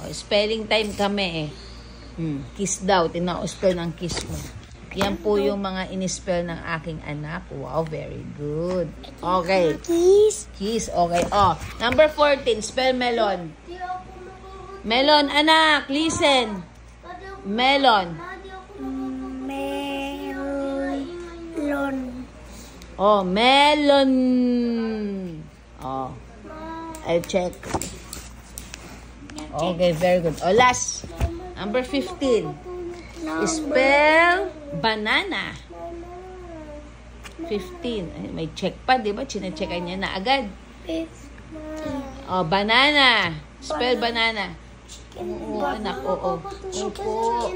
O, spelling time kami eh. Kiss daw. Tingnan ko spell ng kiss mo. Yan po yung mga in-spell ng aking anak. Wow, very good. Okay. Kiss. Kiss, okay. Oh, number 14, spell melon. Melon, anak, listen. Melon. Melon. Oh, melon. Oh, I'll check. Okay, very good. Oh, last. Number 15. Spell banana. 15. Ay, may check pa, di ba? Chine-checkan niya na agad. 15. Oh, banana. Spell banana. Oo, anak. Oo. Opo.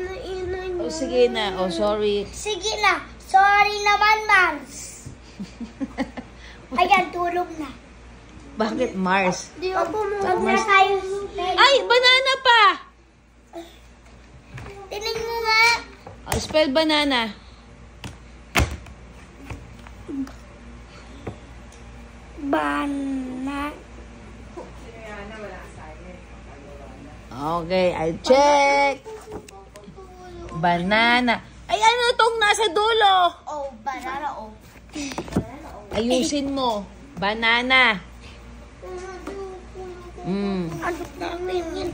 Oh, sige na. Oh, sorry. Sige na. Sorry naman, Mars. Ayan, tulog na. Bakit Mars? Huwag na tayo. Ay, banana pa! Tinig mo nga. Oh, spell banana. Banana. Okay, I'll check. Banana. Ay, ano tong nasa dulo? Oh, banana, oh. Ayusin mo. Banana. Ano na yun?